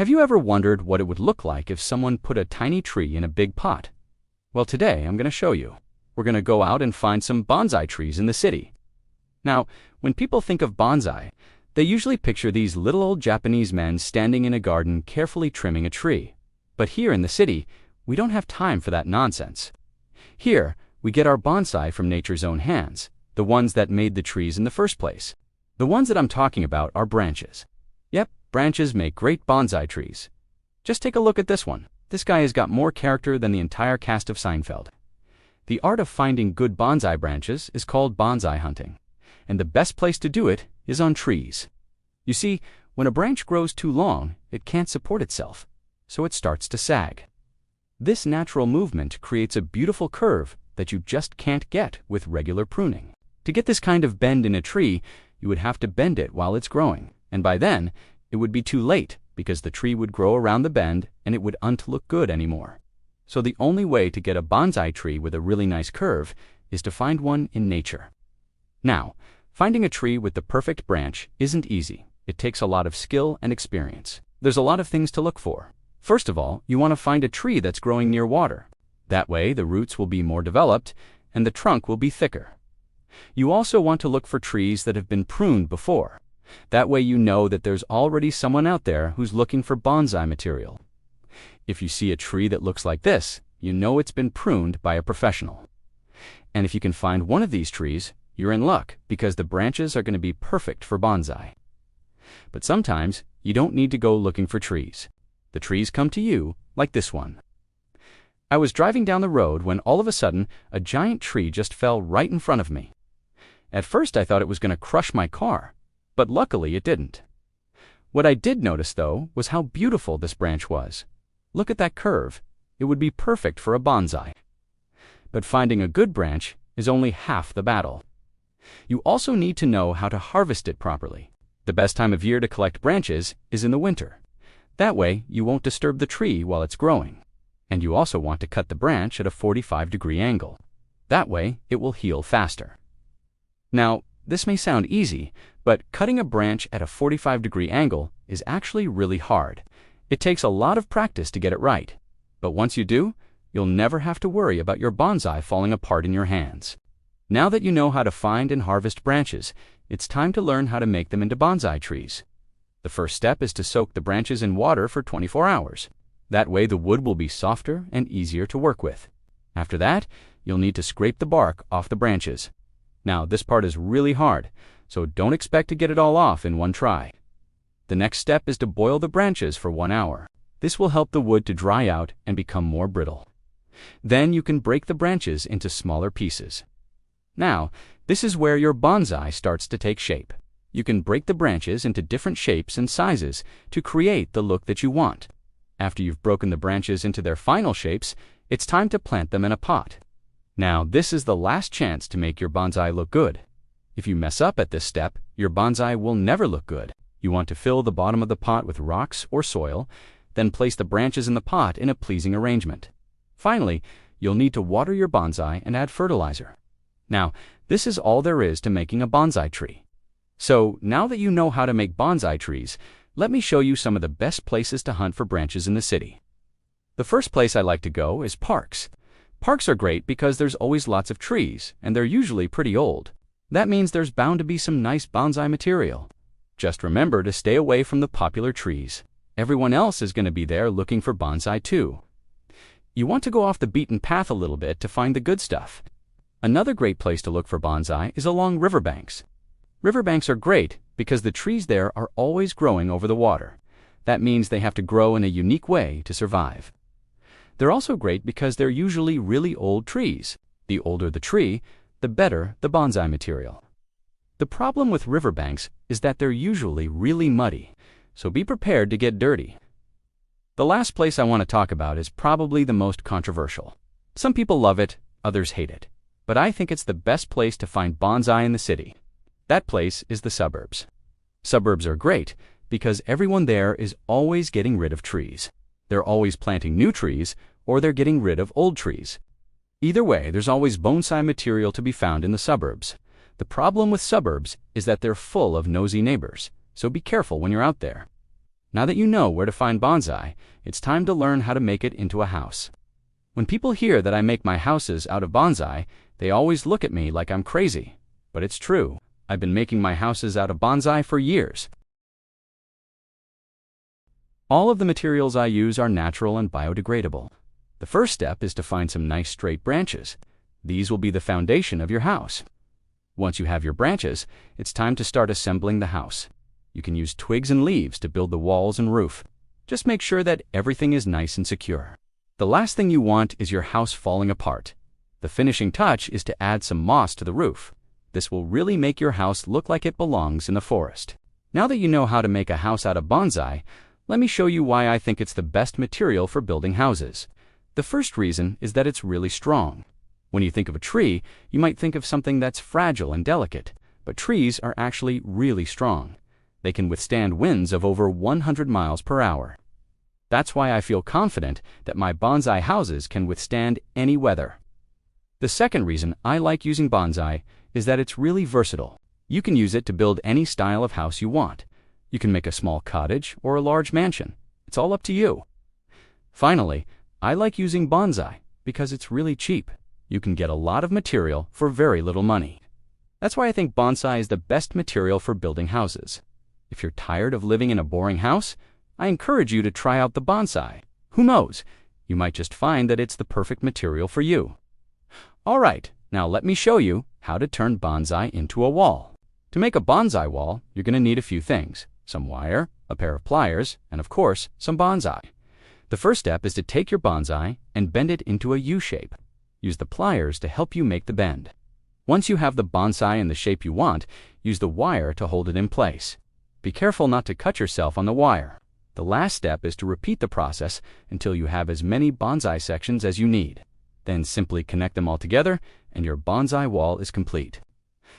Have you ever wondered what it would look like if someone put a tiny tree in a big pot? Well, today I'm going to show you. We're going to go out and find some bonsai trees in the city. Now, when people think of bonsai, they usually picture these little old Japanese men standing in a garden carefully trimming a tree. But here in the city, we don't have time for that nonsense. Here, we get our bonsai from nature's own hands, the ones that made the trees in the first place. The ones that I'm talking about are branches. Yep, branches make great bonsai trees. Just take a look at this one. This guy has got more character than the entire cast of Seinfeld. The art of finding good bonsai branches is called bonsai hunting, and the best place to do it is on trees. You see, when a branch grows too long, it can't support itself, so it starts to sag. This natural movement creates a beautiful curve that you just can't get with regular pruning. To get this kind of bend in a tree, you would have to bend it while it's growing, and by then, it would be too late because the tree would grow around the bend and it wouldn't look good anymore. So the only way to get a bonsai tree with a really nice curve is to find one in nature. Now, finding a tree with the perfect branch isn't easy. It takes a lot of skill and experience. There's a lot of things to look for. First of all, you want to find a tree that's growing near water. That way, the roots will be more developed and the trunk will be thicker. You also want to look for trees that have been pruned before. That way you know that there's already someone out there who's looking for bonsai material. If you see a tree that looks like this, you know it's been pruned by a professional. And if you can find one of these trees, you're in luck because the branches are going to be perfect for bonsai. But sometimes you don't need to go looking for trees. The trees come to you, like this one. I was driving down the road when all of a sudden a giant tree just fell right in front of me. At first I thought it was going to crush my car, but luckily it didn't. What I did notice, though, was how beautiful this branch was. Look at that curve. It would be perfect for a bonsai. But finding a good branch is only half the battle. You also need to know how to harvest it properly. The best time of year to collect branches is in the winter. That way, you won't disturb the tree while it's growing. And you also want to cut the branch at a 45-degree angle. That way, it will heal faster. Now, this may sound easy, but cutting a branch at a 45-degree angle is actually really hard. It takes a lot of practice to get it right. But once you do, you'll never have to worry about your bonsai falling apart in your hands. Now that you know how to find and harvest branches, it's time to learn how to make them into bonsai trees. The first step is to soak the branches in water for 24 hours. That way the wood will be softer and easier to work with. After that, you'll need to scrape the bark off the branches. Now, this part is really hard, so don't expect to get it all off in one try. The next step is to boil the branches for 1 hour. This will help the wood to dry out and become more brittle. Then you can break the branches into smaller pieces. Now, this is where your bonsai starts to take shape. You can break the branches into different shapes and sizes to create the look that you want. After you've broken the branches into their final shapes, it's time to plant them in a pot. Now, this is the last chance to make your bonsai look good. If you mess up at this step, your bonsai will never look good. You want to fill the bottom of the pot with rocks or soil, then place the branches in the pot in a pleasing arrangement. Finally, you'll need to water your bonsai and add fertilizer. Now, this is all there is to making a bonsai tree. So, now that you know how to make bonsai trees, let me show you some of the best places to hunt for branches in the city. The first place I like to go is parks. Parks are great because there's always lots of trees, and they're usually pretty old. That means there's bound to be some nice bonsai material. Just remember to stay away from the popular trees. Everyone else is going to be there looking for bonsai too. You want to go off the beaten path a little bit to find the good stuff. Another great place to look for bonsai is along riverbanks. Riverbanks are great because the trees there are always growing over the water. That means they have to grow in a unique way to survive. They're also great because they're usually really old trees. The older the tree, the better the bonsai material. The problem with riverbanks is that they're usually really muddy, so be prepared to get dirty. The last place I want to talk about is probably the most controversial. Some people love it, others hate it. But I think it's the best place to find bonsai in the city. That place is the suburbs. Suburbs are great because everyone there is always getting rid of trees. They're always planting new trees, or they're getting rid of old trees. Either way, there's always bonsai material to be found in the suburbs. The problem with suburbs is that they're full of nosy neighbors, so be careful when you're out there. Now that you know where to find bonsai, it's time to learn how to make it into a house. When people hear that I make my houses out of bonsai, they always look at me like I'm crazy. But it's true. I've been making my houses out of bonsai for years. All of the materials I use are natural and biodegradable. The first step is to find some nice straight branches. These will be the foundation of your house. Once you have your branches, it's time to start assembling the house. You can use twigs and leaves to build the walls and roof. Just make sure that everything is nice and secure. The last thing you want is your house falling apart. The finishing touch is to add some moss to the roof. This will really make your house look like it belongs in the forest. Now that you know how to make a house out of bonsai, let me show you why I think it's the best material for building houses. The first reason is that it's really strong. When you think of a tree, you might think of something that's fragile and delicate, but trees are actually really strong. They can withstand winds of over 100 miles per hour. That's why I feel confident that my bonsai houses can withstand any weather. The second reason I like using bonsai is that it's really versatile. You can use it to build any style of house you want. You can make a small cottage or a large mansion. It's all up to you. Finally, I like using bonsai because it's really cheap. You can get a lot of material for very little money. That's why I think bonsai is the best material for building houses. If you're tired of living in a boring house, I encourage you to try out the bonsai. Who knows? You might just find that it's the perfect material for you. All right, now let me show you how to turn bonsai into a wall. To make a bonsai wall, you're going to need a few things: some wire, a pair of pliers, and of course, some bonsai. The first step is to take your bonsai and bend it into a U shape. Use the pliers to help you make the bend. Once you have the bonsai in the shape you want, use the wire to hold it in place. Be careful not to cut yourself on the wire. The last step is to repeat the process until you have as many bonsai sections as you need. Then simply connect them all together and your bonsai wall is complete.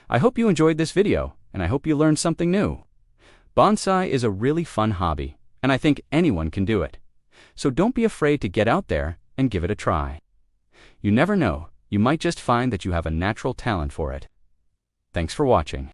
I hope you enjoyed this video and I hope you learned something new. Bonsai is a really fun hobby and I think anyone can do it. So don't be afraid to get out there and give it a try. You never know, you might just find that you have a natural talent for it. Thanks for watching.